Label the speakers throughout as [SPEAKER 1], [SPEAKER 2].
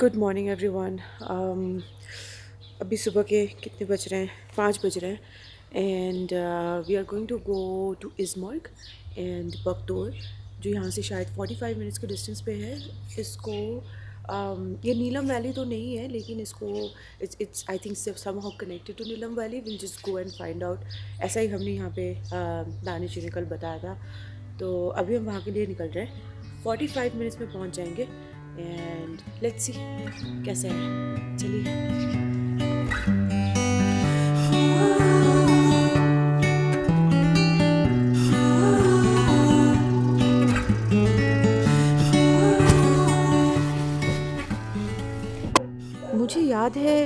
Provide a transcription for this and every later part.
[SPEAKER 1] Good morning everyone. अभी सुबह के कितने बज रहे हैं? 5 बज रहे हैं and we are going to go to Izmarg and Bagtore, जो यहाँ से शायद 45 मिनट्स के डिस्टेंस पे है। इसको ये नीलम वैली तो नहीं है, लेकिन इसको it's I think somehow connected to Neelam valley. Will just go and find out. ऐसा ही हमने यहाँ पे दानिश जी ने कल बताया था, तो अभी हम वहाँ के लिए निकल रहे हैं। 45 मिनट्स में पहुँच जाएंगे एंड लेट्स सी कैसे है। चलिए। मुझे याद है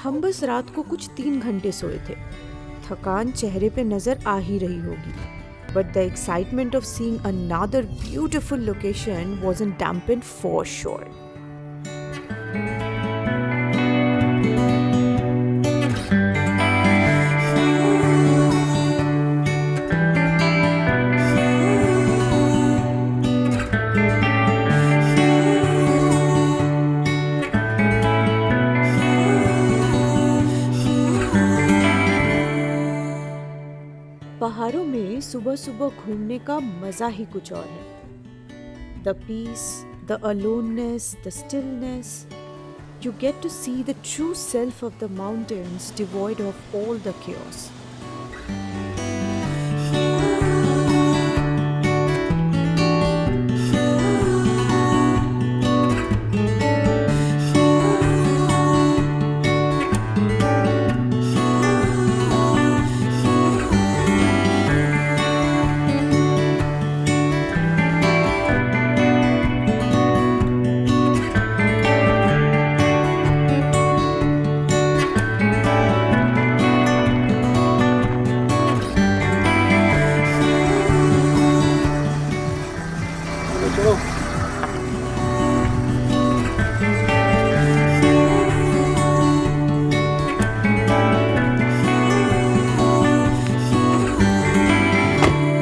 [SPEAKER 1] हम बस रात को कुछ 3 घंटे सोए थे। थकान चेहरे पे नजर आ ही रही होगी, but the excitement of seeing another beautiful location wasn't dampened for sure. पहाड़ों में सुबह सुबह घूमने का मज़ा ही कुछ और है। The peace, the aloneness, the stillness. You get to see the true self of the mountains, devoid of all the chaos.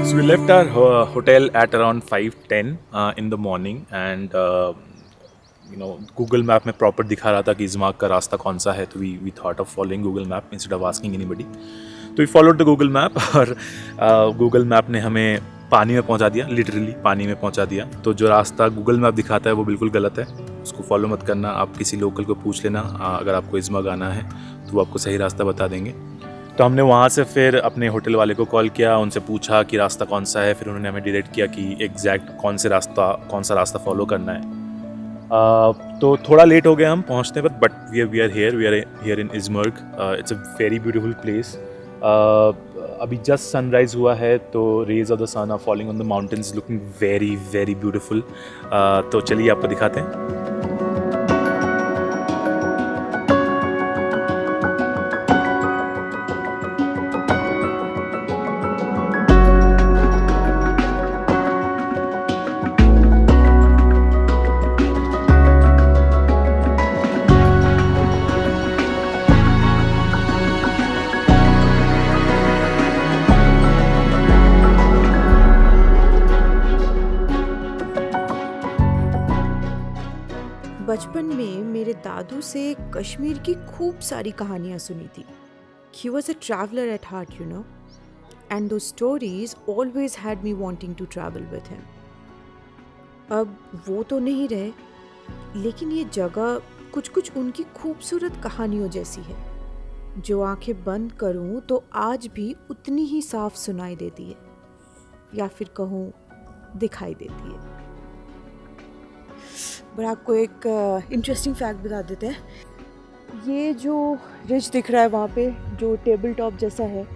[SPEAKER 2] So we left our hotel at around 5:10 in the morning, and Google Map में proper दिखा रहा था कि इज़माक का रास्ता कौन सा है, तो we thought of following Google Map instead of asking anybody. तो we followed the Google Map और Google Map ने हमें पानी में पहुंचा दिया, लिटरली पानी में पहुंचा दिया। तो जो रास्ता Google Map दिखाता है वो बिल्कुल गलत है, उसको फॉलो मत करना। आप किसी लोकल को पूछ लेना, अगर आपको इज़माक आना है तो वो आपको सही रास्ता बता देंगे। तो हमने वहाँ से फिर अपने होटल वाले को कॉल किया, उनसे पूछा कि रास्ता कौन सा है। फिर उन्होंने हमें डायरेक्ट किया कि एग्जैक्ट कौन सा रास्ता फॉलो करना है। तो थोड़ा लेट हो गए हम पहुँचने पर, but we are here in Izmarg. It's a very beautiful place. अभी जस्ट सनराइज़ हुआ है, तो rays of the sun are falling on the mountains, looking very very beautiful. तो चलिए आपको दिखाते हैं।
[SPEAKER 1] बचपन में मेरे दादू से कश्मीर की खूब सारी कहानियाँ सुनी थी। He was a traveler at heart, you know, and those stories always had me wanting to travel with him. अब वो तो नहीं रहे, लेकिन ये जगह कुछ कुछ उनकी खूबसूरत कहानियों जैसी है, जो आंखें बंद करूं तो आज भी उतनी ही साफ सुनाई देती है, या फिर कहूँ दिखाई देती है। पर आपको एक इंटरेस्टिंग फैक्ट बता देते हैं। ये जो रिज दिख रहा है वहाँ पे, जो टेबल टॉप जैसा है,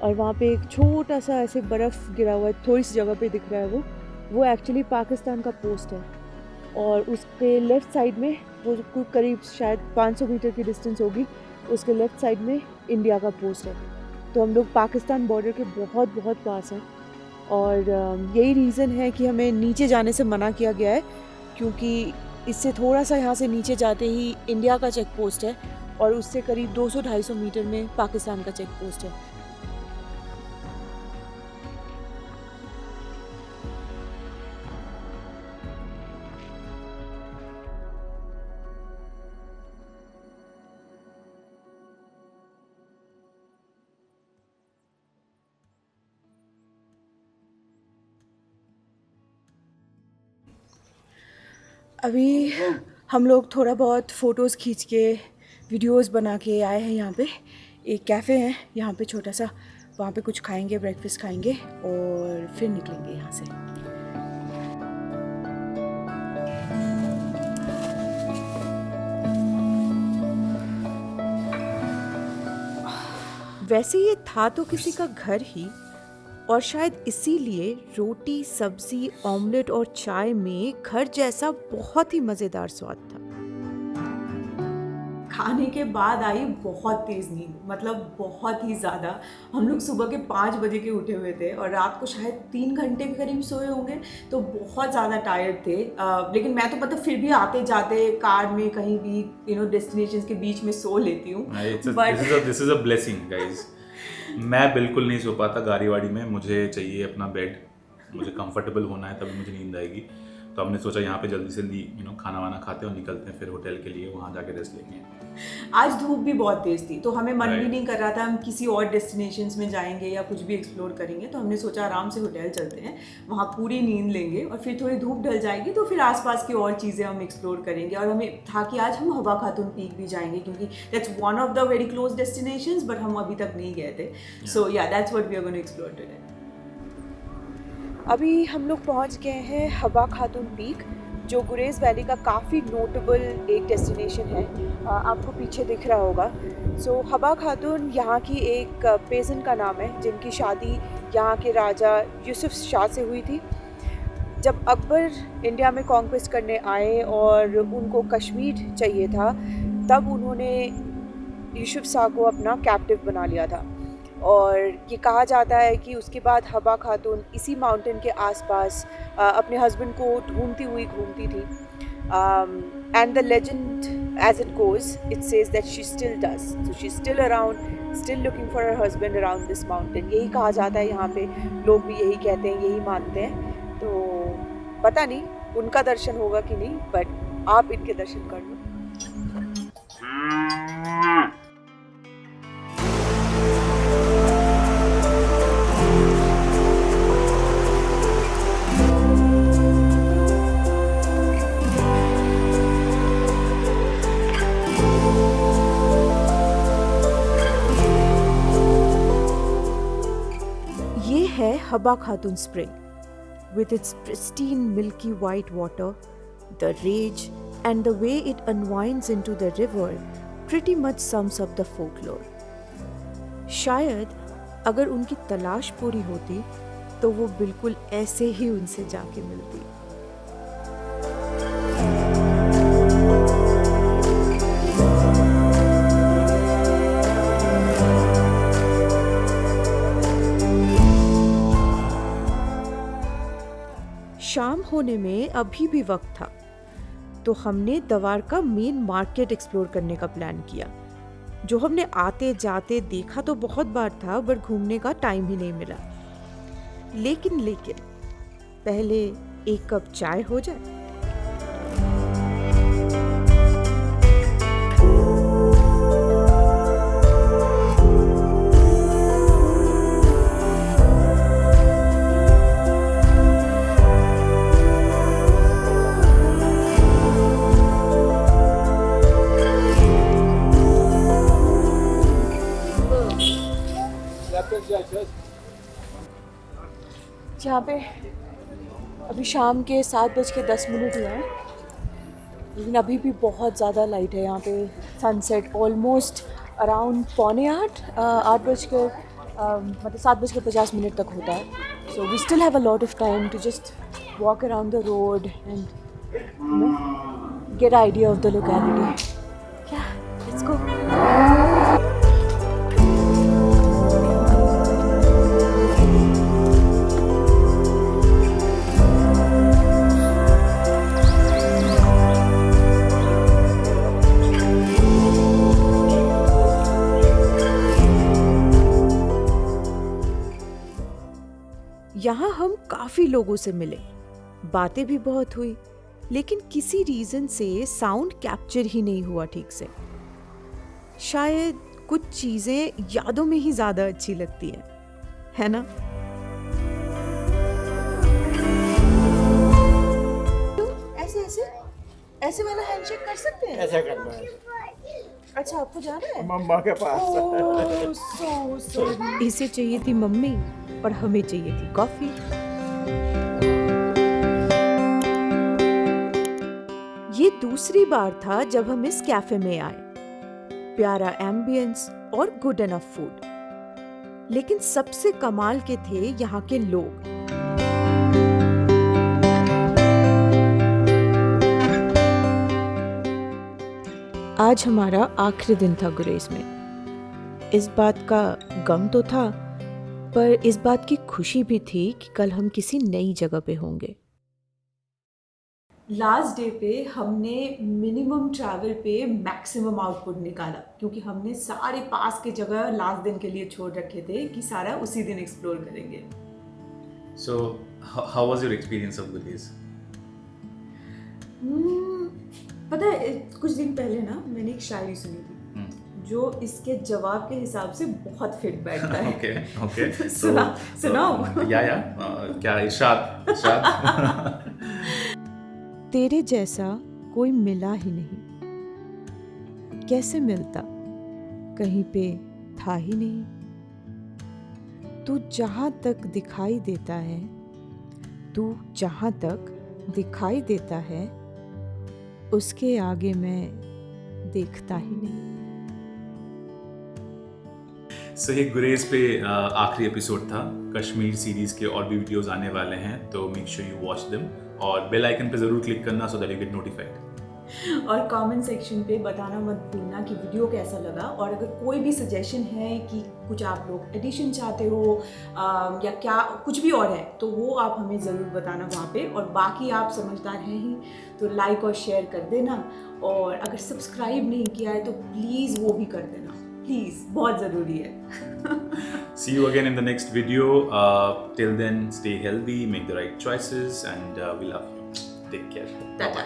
[SPEAKER 1] और वहाँ पे एक छोटा सा ऐसे बर्फ़ गिरा हुआ है, थोड़ी सी जगह पे दिख रहा है, वो एक्चुअली पाकिस्तान का पोस्ट है। और उसके लेफ़्ट साइड में, वो करीब शायद 500 मीटर की डिस्टेंस होगी, उसके लेफ़्ट साइड में इंडिया का पोस्ट है। तो हम लोग पाकिस्तान बॉर्डर के बहुत बहुत पास हैं, और यही रीज़न है कि हमें नीचे जाने से मना किया गया है, क्योंकि इससे थोड़ा सा यहाँ से नीचे जाते ही इंडिया का चेक पोस्ट है, और उससे करीब 200-250 मीटर में पाकिस्तान का चेक पोस्ट है। अभी हम लोग थोड़ा बहुत फ़ोटोज़ खींच के वीडियोस बना के आए हैं यहाँ पे। एक कैफ़े है यहाँ पे छोटा सा, वहाँ पे कुछ खाएंगे, ब्रेकफास्ट खाएंगे और फिर निकलेंगे यहाँ से। वैसे ये था तो किसी का घर ही, और शायद इसीलिए रोटी, सब्जी, ऑमलेट और चाय में घर जैसा बहुत ही मज़ेदार स्वाद था। खाने के बाद आई बहुत तेज़ नींद, मतलब बहुत ही ज़्यादा। हम लोग सुबह के 5 बजे के उठे हुए थे और रात को शायद 3 घंटे के करीब सोए होंगे, तो बहुत ज़्यादा टायर्ड थे। लेकिन मैं तो मतलब फिर भी आते जाते कार में कहीं भी डेस्टिनेशंस के बीच में सो लेती हूँ।
[SPEAKER 2] This is a blessing guys. मैं बिल्कुल नहीं सो पाता गाड़ी वाड़ी में, मुझे चाहिए अपना बेड, मुझे कंफर्टेबल होना है तभी मुझे नींद आएगी। तो हमने सोचा यहाँ पे जल्दी से जल्दी खाना वाना खाते और निकलते हैं फिर होटल के लिए, वहाँ जाके रेस्ट लेंगे।
[SPEAKER 1] आज धूप भी बहुत तेज़ थी तो हमें मन भी
[SPEAKER 2] Right.
[SPEAKER 1] नहीं कर रहा था हम किसी और डेस्टिनेशंस में जाएंगे या कुछ भी एक्सप्लोर करेंगे, तो हमने सोचा आराम से होटल चलते हैं, वहाँ पूरी नींद लेंगे और फिर थोड़ी धूप ढल जाएगी तो फिर आसपास की और चीज़ें हम एक्सप्लोर करेंगे। और हमें था कि आज हम हवा खातून पीक भी जाएंगे क्योंकि that's one of the very close destinations, but हम अभी तक नहीं गए थे। So yeah that's what we are going to explore today. अभी हम लोग पहुँच गए हैं हवा खातून पीक, जो गुरेज वैली का काफ़ी नोटेबल एक डेस्टिनेशन है। आपको पीछे दिख रहा होगा। सो हवा खातून यहाँ की एक पेज़न का नाम है जिनकी शादी यहाँ के राजा यूसुफ शाह से हुई थी। जब अकबर इंडिया में कॉन्क्वेस्ट करने आए और उनको कश्मीर चाहिए था, तब उन्होंने यूसुफ शाह को अपना कैप्टिव बना लिया था। और ये कहा जाता है कि उसके बाद हवा खातून इसी माउंटेन के आसपास अपने हस्बैंड को ढूंढती हुई घूमती थी। And the legend as it goes, it says that she still does, so she still around, still looking for her husband around this mountain. यही कहा जाता है, यहाँ पे लोग भी यही कहते हैं, यही मानते हैं। तो पता नहीं उनका दर्शन होगा कि नहीं, बट आप इनके दर्शन कर लो। ये है हवा खातून spring, with its pristine milky white water, the rage and the way it unwinds into the river pretty much sums up the folklore. शायद अगर उनकी तलाश पूरी होती तो वो बिल्कुल ऐसे ही उनसे जाके मिलती। शाम होने में अभी भी वक्त था, तो हमने दवार का मेन मार्केट एक्सप्लोर करने का प्लान किया। जो हमने आते जाते देखा तो बहुत बार था, पर घूमने का टाइम ही नहीं मिला। लेकिन पहले एक कप चाय हो जाए। यहाँ पे अभी शाम के 7:10 हुए हैं, लेकिन अभी भी बहुत ज़्यादा लाइट है यहाँ पे। सनसेट ऑलमोस्ट अराउंड 7:50 मतलब 7:50 तक होता है। So we still have a lot of time to just walk around the road and get idea of the locality. Let's go. यहाँ हम काफ़ी लोगों से मिले, बातें भी बहुत हुई, लेकिन किसी रीज़न से साउंड कैप्चर ही नहीं हुआ ठीक से। शायद कुछ चीज़ें यादों में ही ज़्यादा अच्छी लगती हैं, है ना? तो ऐसे ऐसे वाला हैंडशेक कर सकते हैं?
[SPEAKER 3] ऐसा करना है
[SPEAKER 1] अच्छा, आपको जाना है?
[SPEAKER 3] मम्मा के पास।
[SPEAKER 1] ओह, so sorry. इसे चाहिए थी मम्मी और हमें चाहिए थी कॉफी। ये दूसरी बार था जब हम इस कैफे में आए। प्यारा एम्बियंस और गुड एनफ फूड, लेकिन सबसे कमाल के थे यहाँ के लोग। आज हमारा आखिरी दिन था गुरेज में। इस बात का गम तो था, पर इस बात की खुशी भी थी कि कल हम किसी नई जगह पे होंगे। लास्ट डे पे हमने मिनिमम ट्रैवल पे मैक्सिमम आउटपुट निकाला, क्योंकि हमने सारे पास के जगह लास्ट दिन के लिए छोड़ रखे थे कि सारा उसी दिन एक्सप्लोर करेंगे।
[SPEAKER 2] So, how was your experience of Gulees?
[SPEAKER 1] पता है, कुछ दिन पहले ना मैंने एक शायरी सुनी थी जो इसके जवाब के हिसाब से बहुत फिट बैठता है।
[SPEAKER 2] Okay.
[SPEAKER 1] सुनाओ।
[SPEAKER 2] या क्या इरशाद।
[SPEAKER 1] तेरे जैसा कोई मिला ही नहीं, कैसे मिलता, कहीं पे था ही नहीं। तू जहाँ तक दिखाई देता है, तू जहाँ तक दिखाई देता है, उसके आगे मैं देखता ही नहीं।
[SPEAKER 2] सो ये गुरेज पे आखिरी एपिसोड था। कश्मीर सीरीज के और भी वीडियोस आने वाले हैं, तो make sure you watch them और बेल आइकन पे जरूर क्लिक करना so that you get notified.
[SPEAKER 1] और कमेंट सेक्शन पे बताना मत भूलना कि वीडियो कैसा लगा, और अगर कोई भी सजेशन है कि कुछ आप लोग एडिशन चाहते हो या क्या कुछ भी और है, तो वो आप हमें ज़रूर बताना वहाँ पे। और बाकी आप समझदार हैं ही, तो लाइक और शेयर कर देना, और अगर सब्सक्राइब नहीं किया है तो प्लीज़ वो भी कर देना, प्लीज़, बहुत ज़रूरी है।
[SPEAKER 2] See you again in the next video. Till then, stay healthy, make the right choices, and we love you. Take care.
[SPEAKER 1] Tata.